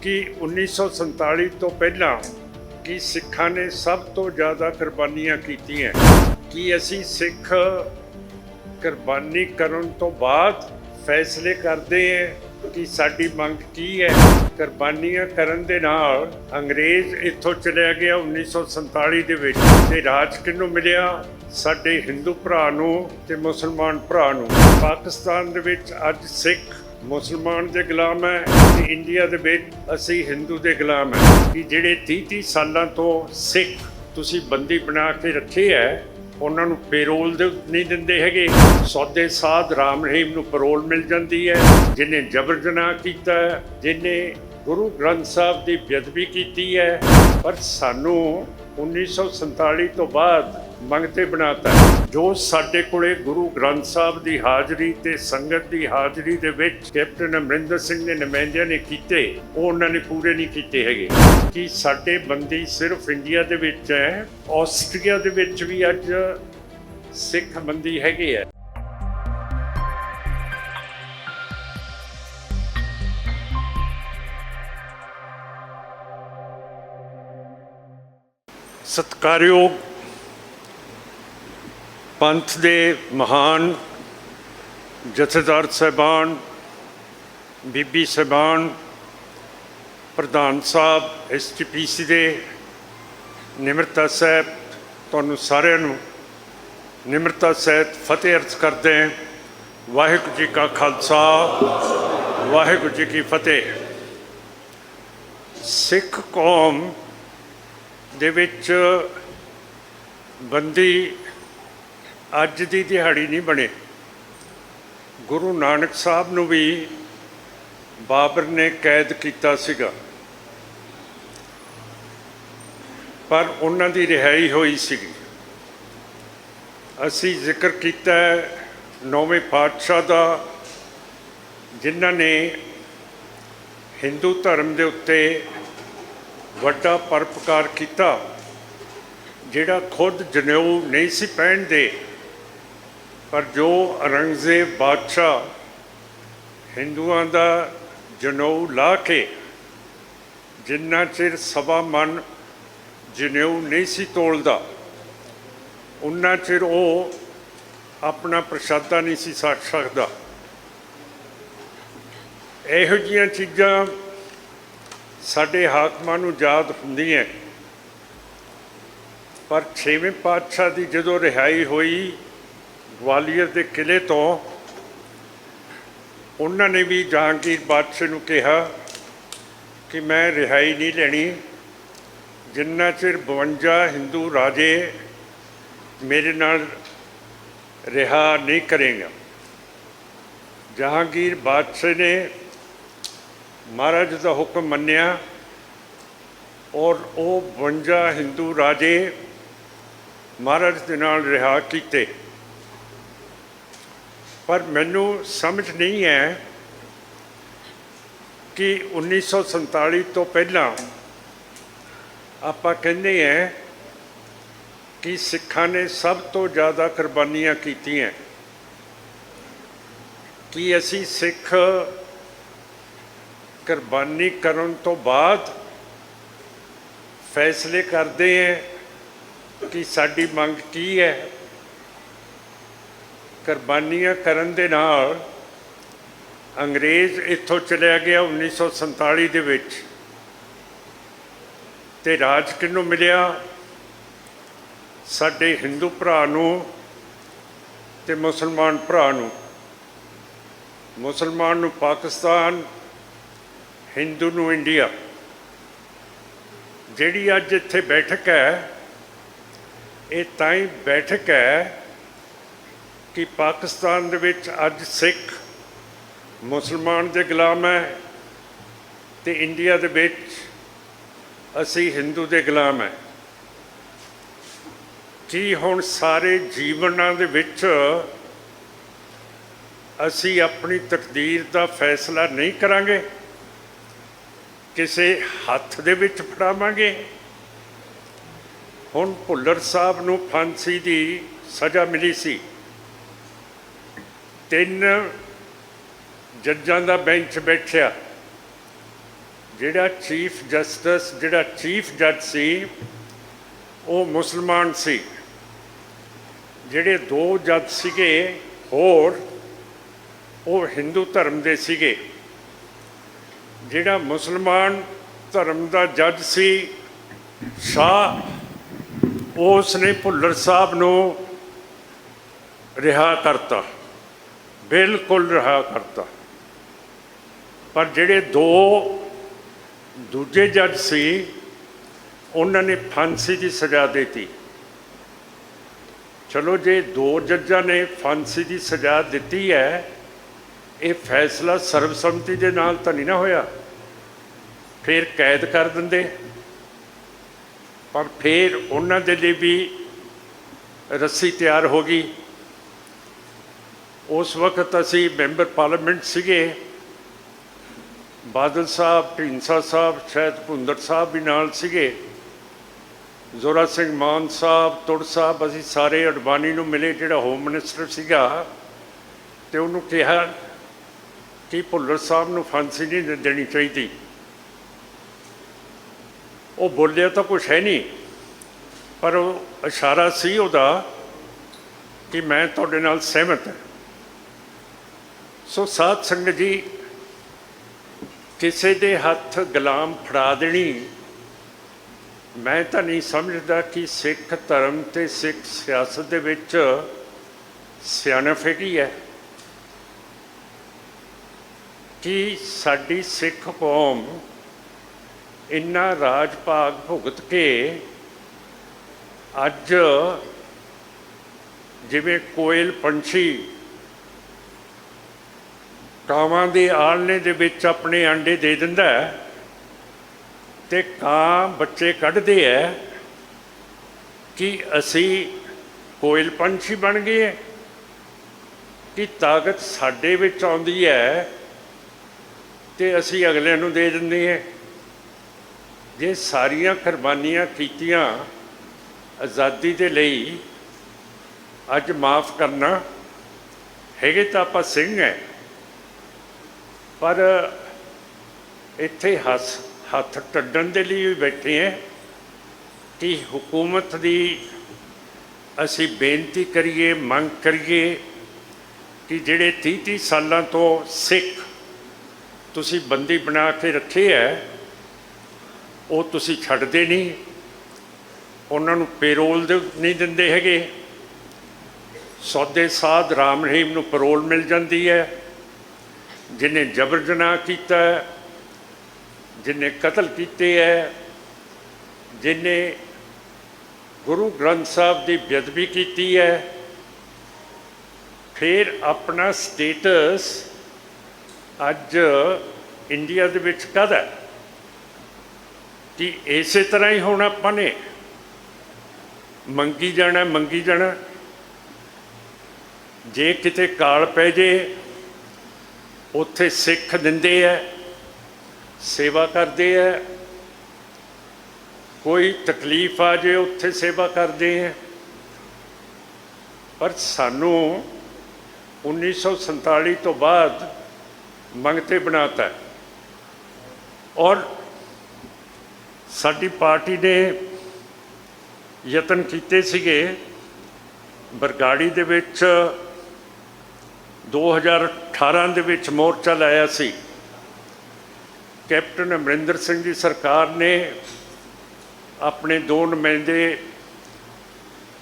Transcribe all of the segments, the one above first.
कि 1947 तो पहला कि सिखां ने सब तो ज़्यादा कुर्बानियां कीतियां कि असी सिख कुर्बानी करन तो बाद फैसले करते हैं कि साडी मंग की है। कुर्बानियां करन दे नाल अंग्रेज़ इत्थों चलिया गया 1947 दे विच ते राज किहनूं मिलिया साडे हिंदू भरा नूं ते मुसलमान भरा नूं। पाकिस्तान दे विच अज सिख मुसलमान दे गुलाम है ते इंडिया दे विच असी हिंदू दे गुलाम है कि जिहड़े 30-30 सालां तो सिख तुसीं बंदी बना के रखे है उन्हां नूं पेरोल नहीं दिंदे हैगे। सौदे साध राम रहीम नूं पेरोल मिल जाती है। जिन्हें जबर जनाह कीता है, जिन्हें गुरु ग्रंथ साहब की बेअदबी की है, पर सानू 1947 तो बाद मंगते बनाता है। जो साडे कोले गुरु ग्रंथ साहब की हाज़री ते संगत की हाज़री दे विच कैप्टन अमरिंदर सिंह ने नुमाइंदियां ने कीते वो उन्होंने पूरे नहीं कीते हैगे कि साडे बंदी सिर्फ इंडिया दे विच है, आस्ट्रेलिया दे विच भी अज सिख बंदी हैगे है। सत्कारयोग पंथ दे महान जथेदार साहबान, बीबी साहबान, प्रधान साहब, STPC दे निमरता साहब, तुहानूं सारिआं नूं निमरता सहित फतेह अर्ज करते हैं। वाहिगुरू जी का खालसा, वाहिगुरू जी की फतेह। सिख कौम दे विच बंदी अज दी दिहाड़ी नहीं बने। गुरु नानक साहब नूं भी बाबर ने कैद किया सीगा, पर उन्हां दी रिहाई होई सीगी। असी जिक्र किया नौवें पातशाह दा, जिन्हां ने हिंदू धर्म दे उत्ते वड्डा परोपकार किया, जिहड़ा खुद जनेऊ नहीं सी पहनदे, पर जो औरंगजेब बादशाह हिंदुआं दा जनेऊ ला के जिन्ना चिर सवा मन जनेऊ नहीं सी तोलदा उन्ना चिर वो अपना प्रशादा नहीं सी छक सकदा। इहो जिहियां चीज़ां साडे हाकमां नूं याद हुंदियां, पर छेवें पातशाह की जदों रिहाई हुई ग्वालियर के किले तो उन्होंने भी जहांगीर बादशाह नूं कहा कि मैं रिहाई नहीं लेनी जिन्ना चिर 52 हिंदू राजे मेरे नाल रिहा नहीं करेगा। जहांगीर बादशाह ने महाराज का हुक्म मन्निया और वो 52 हिंदू राजे महाराज के नाल रिहा किए। पर मैनू समझ नहीं है कि 1947 तो पहला आपां कहंदे हैं कि सिखां ने सब तो ज़्यादा कुर्बानियां कीतियां कि असी सिख कुर्बानी करन तो बाद फैसले करते हैं कि साडी मंग की है। कुर्बानियां करन दे नाल अंग्रेज़ इत्थों चलिया गया 1947 दे विच ते राज किहनूं मिलिया साडे हिंदू भरा नूं ते मुसलमान भरा नूं। मुसलमान नूं पाकिस्तान, हिंदू नूं इंडिया। जिहड़ी अज इत्थे बैठक है ये तां ही बैठक है कि पाकिस्तान दे विच अज सिख मुसलमान दे गुलाम है ते इंडिया दे विच असी हिंदू दे गुलाम है। कि हुण सारे जीवनां दे विच असी अपनी तकदीर दा फैसला नहीं करांगे, किसे हत्थ दे विच फड़ावांगे। हुण भुल्लर साहब नूं फांसी दी सज़ा मिली सी, 3 जज्जां दा बेंच बैठिया, ਜਿਹੜਾ ਚੀਫ ਜਸਟਿਸ ਜਿਹੜਾ ਚੀਫ ਜੱਜ ਸੀ ਉਹ ਮੁਸਲਮਾਨ ਸੀ। ਜਿਹੜੇ ਦੋ ਜੱਜ ਸੀਗੇ ਹੋਰ ਉਹ ਹਿੰਦੂ ਧਰਮ ਦੇ ਸੀਗੇ। ਜਿਹੜਾ ਮੁਸਲਮਾਨ ਧਰਮ ਦਾ ਜੱਜ ਸੀ ਸ਼ਾਹ, ਉਸ ਨੇ ਭੁੱਲਰ ਸਾਹਿਬ ਨੂੰ ਰਿਹਾ ਕਰਤਾ, ਬਿਲਕੁਲ ਰਿਹਾ ਕਰਤਾ। ਪਰ ਜਿਹੜੇ ਦੋ ਦੂਜੇ ਜੱਜ ਸੀ ਉਹਨਾਂ ਨੇ ਫਾਂਸੀ ਦੀ ਸਜ਼ਾ ਦਿੱਤੀ। ਚਲੋ ਜੇ ਦੋ ਜੱਜਾਂ ਨੇ ਫਾਂਸੀ ਦੀ ਸਜ਼ਾ ਦਿੱਤੀ ਹੈ, ਇਹ ਫੈਸਲਾ ਸਰਬਸੰਮਤੀ ਦੇ ਨਾਲ ਤਾਂ ਨਹੀਂ ਨਾ ਹੋਇਆ, ਫਿਰ ਕੈਦ ਕਰ ਦਿੰਦੇ। ਪਰ ਫਿਰ ਉਹਨਾਂ ਦੇ ਲਈ ਵੀ ਰੱਸੀ ਤਿਆਰ ਹੋ ਗਈ। ਉਸ ਵਕਤ ਅਸੀਂ ਮੈਂਬਰ ਪਾਰਲੀਮੈਂਟ ਸੀਗੇ, ਬਾਦਲ ਸਾਹਿਬ, ਢੀਂਡਸਾ ਸਾਹਿਬ, ਸ਼ਾਇਦ ਭੁੰਦਰ ਸਾਹਿਬ ਵੀ ਨਾਲ ਸੀਗੇ, ਜ਼ੋਰਾ ਸਿੰਘ ਮਾਨ ਸਾਹਿਬ, ਤੁੜ ਸਾਹਿਬ, ਅਸੀਂ ਸਾਰੇ ਅਡਵਾਨੀ ਨੂੰ ਮਿਲੇ ਜਿਹੜਾ ਹੋਮ ਮਿਨਿਸਟਰ ਸੀਗਾ, ਅਤੇ ਉਹਨੂੰ ਕਿਹਾ ਕਿ ਭੁੱਲਰ ਸਾਹਿਬ ਨੂੰ ਫਾਂਸੀ ਨਹੀਂ ਦੇਣੀ ਚਾਹੀਦੀ। ਉਹ ਬੋਲਿਆ ਤਾਂ ਕੁਛ ਹੈ ਨਹੀਂ, ਪਰ ਉਹ ਇਸ਼ਾਰਾ ਸੀ ਉਹਦਾ ਕਿ ਮੈਂ ਤੁਹਾਡੇ ਨਾਲ ਸਹਿਮਤ ਹਾਂ। ਸੋ ਸਾਧ ਸੰਗਤ ਜੀ, ਕਿਸੇ ਦੇ ਹੱਥ ਗੁਲਾਮ ਫੜਾ ਦੇਣੀ ਮੈਂ ਤਾਂ ਨਹੀਂ ਸਮਝਦਾ ਕਿ ਸਿੱਖ ਧਰਮ ਅਤੇ ਸਿੱਖ ਸਿਆਸਤ ਦੇ ਵਿੱਚ ਸਿਆਣਪ ਹੈਗੀ ਹੈ। ਕਿ ਸਾਡੀ ਸਿੱਖ ਕੌਮ ਇੰਨਾ ਰਾਜ ਭਾਗ ਭੁਗਤ ਕੇ ਅੱਜ ਜਿਵੇਂ ਕੋਇਲ ਪੰਛੀ ਕਾਵਾਂ ਦੇ ਆਲਣੇ ਦੇ ਵਿੱਚ ਆਪਣੇ ਆਂਡੇ ਦੇ ਦਿੰਦਾ ਅਤੇ ਕਾਂ ਬੱਚੇ ਕੱਢਦੇ ਹੈ, ਕਿ ਅਸੀਂ ਕੋਇਲ ਪੰਛੀ ਬਣ ਗਏ ਹੈ? ਕਿ ਤਾਕਤ ਸਾਡੇ ਵਿੱਚ ਆਉਂਦੀ ਹੈ ਅਤੇ ਅਸੀਂ ਅਗਲਿਆਂ ਨੂੰ ਦੇ ਦਿੰਦੇ ਹਾਂ। ਜੇ ਸਾਰੀਆਂ ਕੁਰਬਾਨੀਆਂ ਕੀਤੀਆਂ ਆਜ਼ਾਦੀ ਦੇ ਲਈ, ਅੱਜ ਮਾਫ਼ ਕਰਨਾ, ਹੈਗੇ ਤਾਂ ਆਪਾਂ ਸਿੰਘ ਹੈ, ਪਰ ਇੱਥੇ ਹੱਥ ਟੱਡਣ ਦੇ ਲਈ ਵੀ ਬੈਠੇ ਹੈ ਕਿ ਹੁਕੂਮਤ ਦੀ ਅਸੀਂ ਬੇਨਤੀ ਕਰੀਏ, ਮੰਗ ਕਰੀਏ ਕਿ ਜਿਹੜੇ 30-30 ਸਾਲਾਂ ਤੋਂ ਸਿੱਖ ਤੁਸੀਂ ਬੰਦੀ ਬਣਾ ਕੇ ਰੱਖੇ ਹੈ, ਉਹ ਤੁਸੀਂ ਛੱਡਦੇ ਨਹੀਂ, ਉਹਨਾਂ ਨੂੰ ਪੇਰੋਲ ਨਹੀਂ ਦਿੰਦੇ ਹੈਗੇ। ਸੌਦੇ ਸਾਧ ਰਾਮ ਰਹੀਮ ਨੂੰ ਪੈਰੋਲ ਮਿਲ ਜਾਂਦੀ ਹੈ। ਜਿਹਨੇ ਜਬਰ ਜਨਾਹ ਕੀਤਾ, ਜਿਹਨੇ ਕਤਲ ਕੀਤੇ ਹੈ, ਜਿਹਨੇ ਗੁਰੂ ਗ੍ਰੰਥ ਸਾਹਿਬ ਦੀ ਬੇਅਦਬੀ ਕੀਤੀ ਹੈ, ਫਿਰ ਆਪਣਾ ਸਟੇਟਸ ਅੱਜ ਇੰਡੀਆ ਦੇ ਵਿੱਚ ਕਾਹਦਾ? ਕਿ ਇਸੇ ਤਰ੍ਹਾਂ ਹੀ ਹੁਣ ਆਪਾਂ ਨੇ ਮੰਗੀ ਜਾਣਾ, ਮੰਗੀ ਜਾਣਾ। ਜੇ ਕਿਤੇ ਕਾਲ ਪੈ ਜੇ, ਉੱਥੇ ਸਿੱਖ ਦਿੰਦੇ ਹੈ, ਸੇਵਾ ਕਰਦੇ ਹੈ। ਕੋਈ ਤਕਲੀਫ ਆ ਜੇ, ਉੱਥੇ ਸੇਵਾ ਕਰਦੇ ਹੈ। ਪਰ ਸਾਨੂੰ 1947 ਤੋਂ ਬਾਅਦ ਮੰਗਤੇ ਬਣਾਤਾ, ਔਰ ਸਾਡੀ ਪਾਰਟੀ ਨੇ ਯਤਨ ਕੀਤੇ ਸੀਗੇ ਬਰਗਾੜੀ ਦੇ ਵਿੱਚ 2018 ਦੇ ਵਿੱਚ ਮੋਰਚਾ ਲਾਇਆ ਸੀ। ਕੈਪਟਨ ਅਮਰਿੰਦਰ ਸਿੰਘ ਦੀ ਸਰਕਾਰ ਨੇ ਆਪਣੇ ਦੋ ਨੁਮਾਇੰਦੇ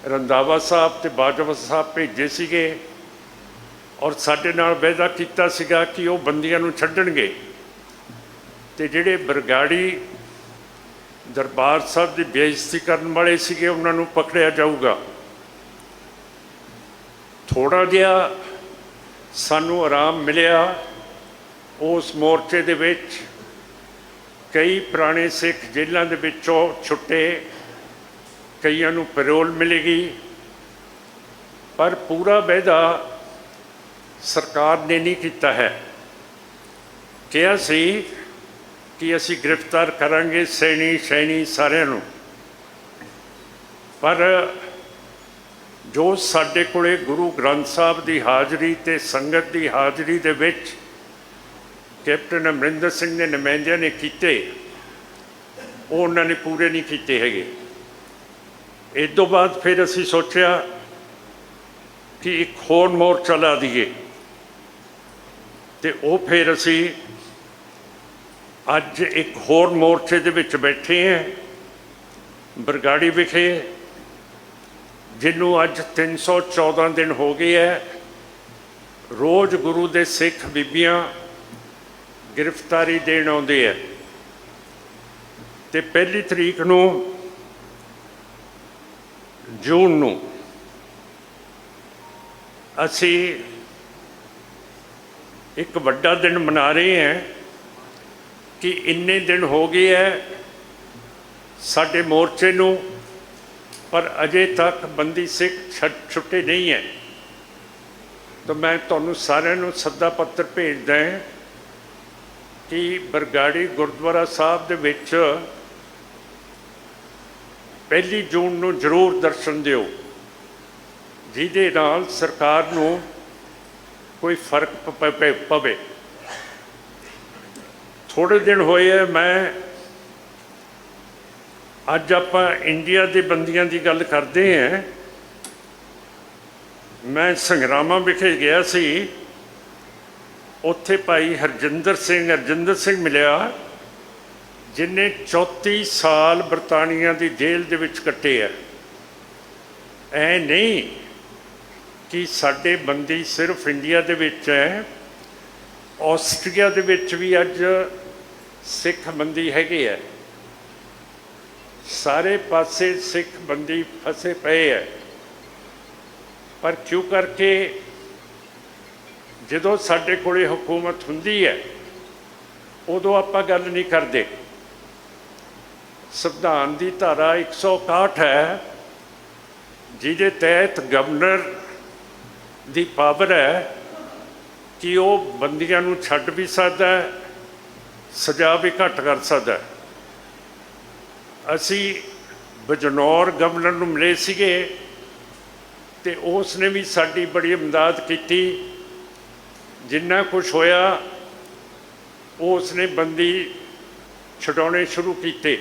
ਰੰਧਾਵਾ ਸਾਹਿਬ ਅਤੇ ਬਾਜਵਾ ਸਾਹਿਬ ਭੇਜੇ ਸੀਗੇ, ਔਰ ਸਾਡੇ ਨਾਲ ਵਾਅਦਾ ਕੀਤਾ ਸੀਗਾ ਕਿ ਉਹ ਬੰਦੀਆਂ ਨੂੰ ਛੱਡਣਗੇ ਅਤੇ ਜਿਹੜੇ ਬਰਗਾੜੀ ਦਰਬਾਰ ਸਾਹਿਬ ਦੀ ਬੇਇੱਜ਼ਤੀ ਕਰਨ ਵਾਲੇ ਸੀਗੇ ਉਹਨਾਂ ਨੂੰ ਪਕੜਿਆ ਜਾਊਗਾ। ਥੋੜ੍ਹਾ ਜਿਹਾ ਸਾਨੂੰ ਆਰਾਮ ਮਿਲਿਆ ਉਸ ਮੋਰਚੇ ਦੇ ਵਿੱਚ। ਕਈ ਪੁਰਾਣੇ ਸਿੱਖ ਜੇਲ੍ਹਾਂ ਦੇ ਵਿੱਚੋਂ ਛੁੱਟੇ, ਕਈਆਂ ਨੂੰ ਪੈਰੋਲ ਮਿਲੇਗੀ, ਪਰ ਪੂਰਾ ਵਾਅਦਾ ਸਰਕਾਰ ਨੇ ਨਹੀਂ ਕੀਤਾ ਹੈ। ਕਿਹਾ ਸੀ ਕਿ ਅਸੀਂ ਗ੍ਰਿਫਤਾਰ ਕਰਾਂਗੇ ਸੈਣੀ ਸਾਰਿਆਂ ਨੂੰ, ਪਰ ਜੋ ਸਾਡੇ ਕੋਲੇ ਗੁਰੂ ਗ੍ਰੰਥ ਸਾਹਿਬ ਦੀ ਹਾਜ਼ਰੀ ਅਤੇ ਸੰਗਤ ਦੀ ਹਾਜ਼ਰੀ ਦੇ ਵਿੱਚ कैप्टन अमरिंदर सिंह ने नुमाइंदियां ने कीते वो उन्होंने पूरे नहीं कीते हैगे। इस तो बाद फिर असी सोचा कि एक होर मोर्चा ला दीए, तो वो फिर असी अज एक होर मोर्चे दे विच बैठे हैं बरगाड़ी विखे, जिन्हों अज 314 दिन हो गए है। रोज़ गुरु दे सिख बीबियां गिरफ्तारी देण आउंदे है, ते 1 तरीक नूं जून नूं असी एक वड्डा दिन मना रहे हैं कि इन्ने दिन हो गए है साडे मोर्चे नूं, पर अजे तक बंदी सिख छुट्टे नहीं है। तो मैं तुहानूं सारिआं नूं सद्दा पत्र भेजदा है कि बरगाड़ी गुरुद्वारा साहब दे विच 1 जून नूं जरूर दर्शन दिओ, जिहदे नाल सरकार नूं कोई फर्क पवे। थोड़े दिन होए है मैं अज आपां इंडिया के बंदियां की गल करते हैं। मैं संगरामा विखे गया सी, उत्थे भाई हरजिंदर सिंह मिलिया, जिन्हें 34 साल बरतानिया की जेल दे विच कट्टे है। ऐ नहीं कि साडे बंदी सिर्फ इंडिया दे विच है, ऑस्ट्रेलिया दे विच भी अज सिख बंदी हैगे है। सारे पासे सिख बंदी फसे पे है, पर क्यों करके जदों साडे कोले हुकूमत हुंदी है उदों आपां गल नहीं करते। संविधान की धारा 161 है, जिहदे तहत गवर्नर की पावर है कि वह बंदियां नूं छड्ड भी सकदा है, सज़ा भी घट कर सकदा है। असी बजनौर गवर्नर नूं मिले सीगे, ते उसने भी साडी बड़ी इमदाद की। जिन्ना कुछ होया उसने बंदी छुड़ाने शुरू किए,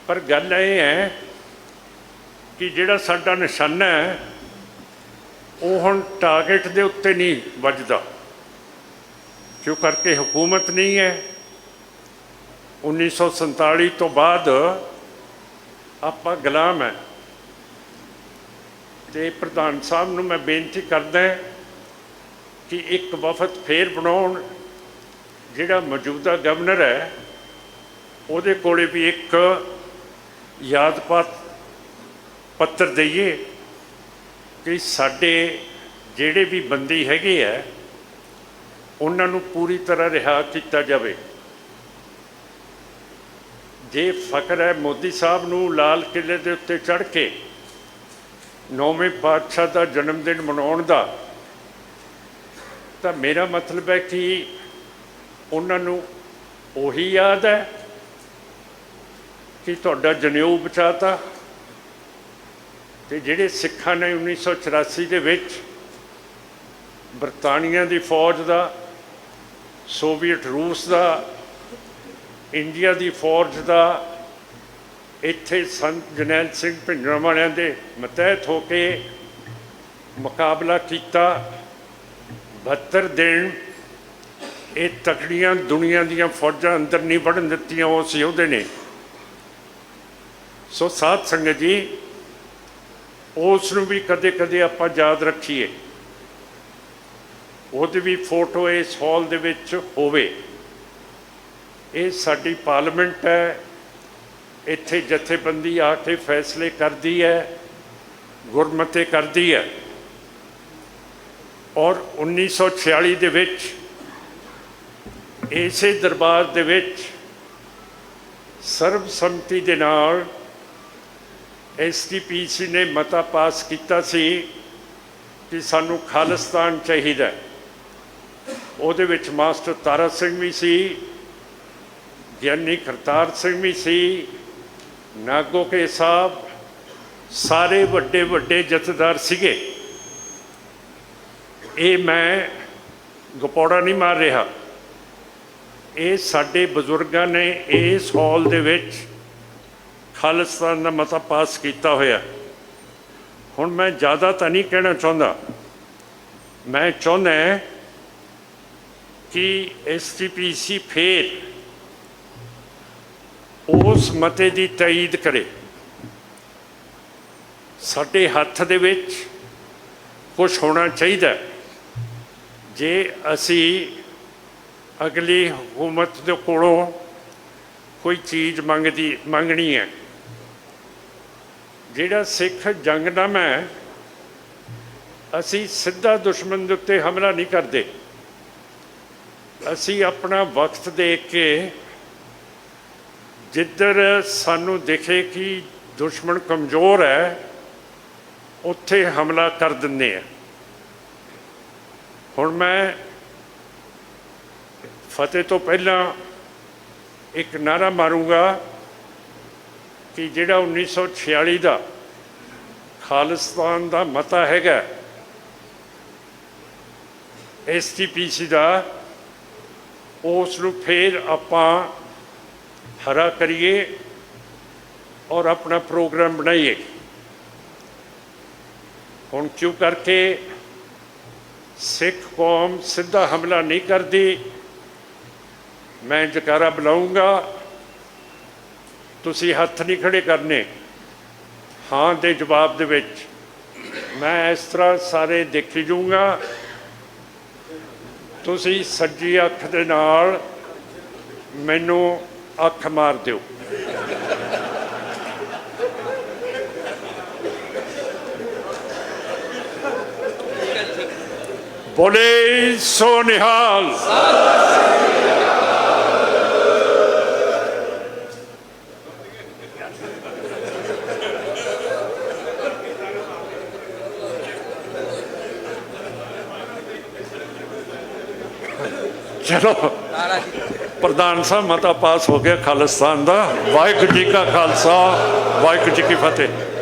पर गल ये है कि जिहड़ा साडा निशाना है वो हुण टारगेट दे उत्ते नहीं वजदा, क्यों करके हुकूमत नहीं है। 1947 तो बाद आपां गुलाम है। तो प्रधान साहब नूं मैं बेनती करदा कि एक वफद फिर बनाउण, जिहड़ा मौजूदा गवर्नर है उहदे कोले भी एक याद पत्र दईए कि साडे जिहड़े भी बंदी हैगे है उन्हां नूं पूरी तरह रिहा किया जाए। जे फकर है मोदी साहब नूं लाल किले दे उत्ते चढ़ के 9वें पातशाह का जन्मदिन मनाउण दा, तो मेरा मतलब है कि उन्होंने उही याद है कि तुहाडा जनेऊ बचाता। तो जिहड़े सिखां ने 1984 दे विच बरतानिया की फौज का, सोवियत रूस का, इंडिया की फौज का इत्थे संत जरनैल सिंह भिंडरांवालियां दे मतहत होके मुकाबला किया। 72 दिन ये तकड़ियां दुनिया दियां फौजां अंदर नहीं बढ़न दित्तियां उस योधे ने। सो साध संगत जी, उसनूं भी कदे कदे आपां याद रखीए, ਉਹਦੀ भी फोटो इस हॉल दे विच होवे। ये साडी पार्लियामेंट है, इत्थे जथेबंदी आके फैसले करती है, गुरमते करती है। और 1946 दे विच इसे दरबार दे विच सर्वसम्मति दे नाल STPC ने मता पास किया सी कि सानू खालिस्तान चाहिए। ਉਹਦੇ ਵਿੱਚ मास्टर तारा सिंह भी सी, ज्ञानी करतार सिंह भी सी, नागो के साहब, सारे वड्डे वड्डे जथेदार सीगे। ये मैं ਗਪੌੜਾ ਨਹੀਂ ਮਾਰ ਰਿਹਾ। ਇਹ ਸਾਡੇ ਬਜ਼ੁਰਗਾਂ ਨੇ ਇਸ ਹਾਲ ਦੇ ਵਿੱਚ ਖਾਲਿਸਤਾਨ ਦਾ ਮਤਾ ਪਾਸ ਕੀਤਾ ਹੋਇਆ। ਹੁਣ ਮੈਂ ਜ਼ਿਆਦਾ ਤਾਂ ਨਹੀਂ ਕਹਿਣਾ ਚਾਹੁੰਦਾ, ਮੈਂ ਚਾਹੁੰਦਾ ਕਿ SGPC ਫੇਰ ਉਸ ਮਤੇ ਦੀ ਤਾਈਦ ਕਰੇ। ਸਾਡੇ ਹੱਥ ਦੇ ਵਿੱਚ ਕੁਛ ਹੋਣਾ ਚਾਹੀਦਾ। ਜੇ ਅਸੀਂ ਅਗਲੀ ਹਕੂਮਤ ਦੇ ਕੋਲੋਂ ਕੋਈ ਚੀਜ਼ ਮੰਗਣੀ ਹੈ, ਜਿਹੜਾ ਸਿੱਖ ਜੰਗਨਾਮਾ ਹੈ, ਅਸੀਂ ਸਿੱਧਾ ਦੁਸ਼ਮਣ ਦੇ ਉੱਤੇ ਹਮਲਾ ਨਹੀਂ ਕਰਦੇ। ਅਸੀਂ ਆਪਣਾ ਵਕਤ ਦੇਖ ਕੇ ਜਿੱਧਰ ਸਾਨੂੰ ਦਿਖੇ ਕਿ ਦੁਸ਼ਮਣ ਕਮਜ਼ੋਰ ਹੈ, ਉੱਥੇ ਹਮਲਾ ਕਰ ਦਿੰਦੇ ਹਾਂ। ਹੁਣ ਮੈਂ ਫਤਿਹ ਤੋਂ ਪਹਿਲਾਂ ਇੱਕ ਨਾਅਰਾ ਮਾਰੂੰਗਾ ਕਿ ਜਿਹੜਾ 1946 ਦਾ ਖਾਲਿਸਤਾਨ ਦਾ ਮਤਾ ਹੈਗਾ SGPC ਦਾ, ਉਸ ਨੂੰ ਫਿਰ ਆਪਾਂ ਹਰਾ ਕਰੀਏ ਔਰ ਆਪਣਾ ਪ੍ਰੋਗਰਾਮ ਬਣਾਈਏ। ਹੁਣ ਕਿਉਂ ਕਰਕੇ ਸਿੱਖ ਕੌਮ ਸਿੱਧਾ ਹਮਲਾ ਨਹੀਂ ਕਰਦੀ। ਮੈਂ ਜਕਾਰਾ ਬੁਲਾਊਂਗਾ, ਤੁਸੀਂ ਹੱਥ ਨਹੀਂ ਖੜੇ ਕਰਨੇ ਹਾਂ ਦੇ ਜਵਾਬ ਦੇ ਵਿੱਚ। ਮੈਂ ਇਸ ਤਰ੍ਹਾਂ ਸਾਰੇ ਦੇਖੀ ਜਾਊਂਗਾ, ਤੁਸੀਂ ਸੱਜੀ ਅੱਖ ਦੇ ਨਾਲ ਮੈਨੂੰ ਅੱਖ ਮਾਰ ਦਿਓ। ਬੋਲੇ ਸੋ ਨਿਹਾਲ। ਚਲੋ ਪ੍ਰਧਾਨ ਸਾਹਿਬ, ਮਤਾ ਪਾਸ ਹੋ ਗਿਆ ਖਾਲਿਸਤਾਨ ਦਾ। ਵਾਹਿਗੁਰੂ ਜੀ ਕਾ ਖਾਲਸਾ, ਵਾਹਿਗੁਰੂ ਜੀ ਕੀ ਫਤਿਹ।